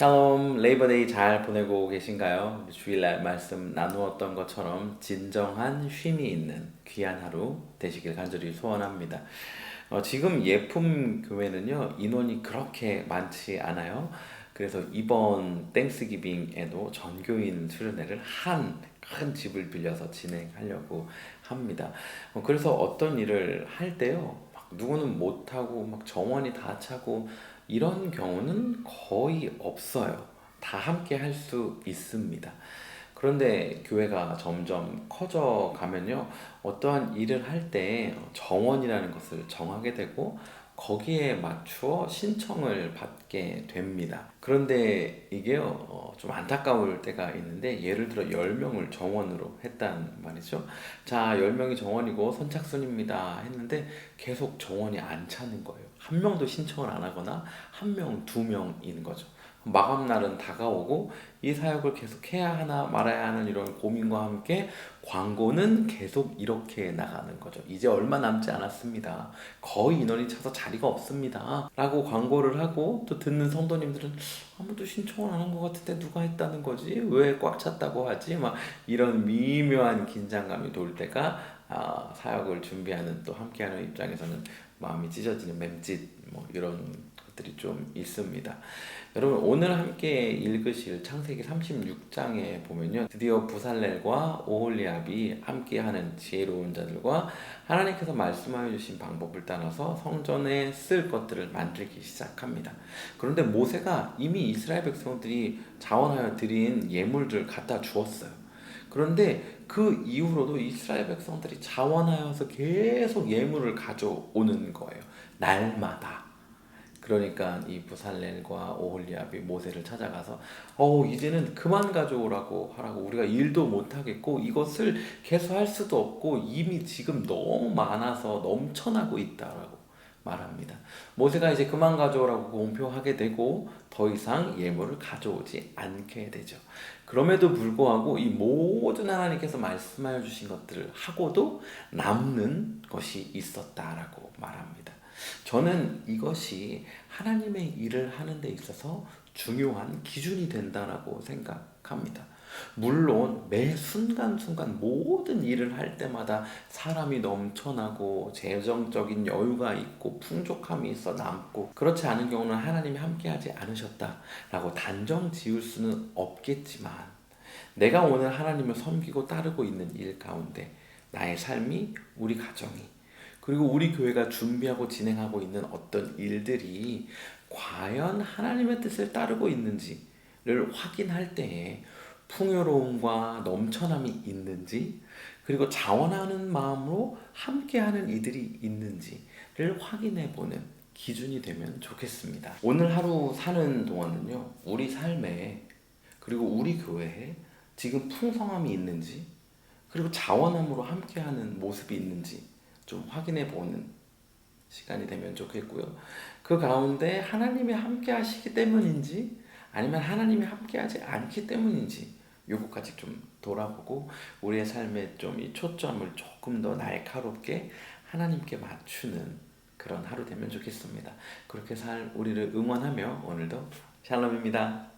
샬롬, 레이버데이 잘 보내고 계신가요? 주일날 말씀 나누었던 것처럼 진정한 쉼이 있는 귀한 하루 되시길 간절히 소원합니다. 지금 예품 교회는요, 인원이 그렇게 많지 않아요. 그래서 이번 땡스기빙에도 전교인 수련회를 한 큰 집을 빌려서 진행하려고 합니다. 그래서 어떤 일을 할 때요, 막 누구는 못하고 막 정원이 다 차고 이런 경우는 거의 없어요. 다 함께 할 수 있습니다. 그런데 교회가 점점 커져 가면요, 어떠한 일을 할 때 정원이라는 것을 정하게 되고 거기에 맞추어 신청을 받게 됩니다. 그런데 이게요, 좀 안타까울 때가 있는데, 예를 들어 10명을 정원으로 했단 말이죠. 자, 10명이 정원이고 선착순입니다 했는데 계속 정원이 안 차는 거예요. 한 명도 신청을 안 하거나 한 명, 두 명인 거죠. 마감날은 다가오고 이 사역을 계속 해야 하나 말아야 하는 이런 고민과 함께 광고는 계속 이렇게 나가는 거죠. 이제 얼마 남지 않았습니다. 거의 인원이 차서 자리가 없습니다. 라고 광고를 하고, 또 듣는 성도님들은 아무도 신청을 안 한 것 같은데 누가 했다는 거지? 왜 꽉 찼다고 하지? 막 이런 미묘한 긴장감이 돌 때가, 사역을 준비하는 또 함께하는 입장에서는 마음이 찢어지는 맴짓, 뭐 이런 것들이 좀 있습니다. 여러분, 오늘 함께 읽으실 창세기 36장에 보면요, 드디어 부살렐과 오홀리압이 함께하는 지혜로운 자들과 하나님께서 말씀하여 주신 방법을 따라서 성전에 쓸 것들을 만들기 시작합니다. 그런데 모세가 이미 이스라엘 백성들이 자원하여 드린 예물들을 갖다 주었어요. 그런데 그 이후로도 이스라엘 백성들이 자원하여서 계속 예물을 가져오는 거예요. 날마다. 그러니까 이 부살렐과 오홀리압이 모세를 찾아가서 이제는 그만 가져오라고 하라고, 우리가 일도 못하겠고 이것을 계속할 수도 없고 이미 지금 너무 많아서 넘쳐나고 있다라고 말합니다. 모세가 이제 그만 가져오라고 공표하게 되고 더 이상 예물을 가져오지 않게 되죠. 그럼에도 불구하고 이 모든 하나님께서 말씀하여 주신 것들을 하고도 남는 것이 있었다라고 말합니다. 저는 이것이 하나님의 일을 하는 데 있어서 중요한 기준이 된다라고 생각합니다. 물론 매 순간순간 모든 일을 할 때마다 사람이 넘쳐나고 재정적인 여유가 있고 풍족함이 있어 남고, 그렇지 않은 경우는 하나님이 함께하지 않으셨다라고 단정 지을 수는 없겠지만, 내가 오늘 하나님을 섬기고 따르고 있는 일 가운데 나의 삶이, 우리 가정이, 그리고 우리 교회가 준비하고 진행하고 있는 어떤 일들이 과연 하나님의 뜻을 따르고 있는지를 확인할 때에 풍요로움과 넘쳐남이 있는지, 그리고 자원하는 마음으로 함께하는 이들이 있는지를 확인해 보는 기준이 되면 좋겠습니다. 오늘 하루 사는 동안은요, 우리 삶에, 그리고 우리 교회에 지금 풍성함이 있는지, 그리고 자원함으로 함께하는 모습이 있는지 좀 확인해 보는 시간이 되면 좋겠고요. 그 가운데 하나님이 함께 하시기 때문인지 아니면 하나님이 함께 하지 않기 때문인지 요것까지 좀 돌아보고 우리의 삶에 좀 이 초점을 조금 더 날카롭게 하나님께 맞추는 그런 하루 되면 좋겠습니다. 그렇게 살 우리를 응원하며 오늘도 샬롬입니다.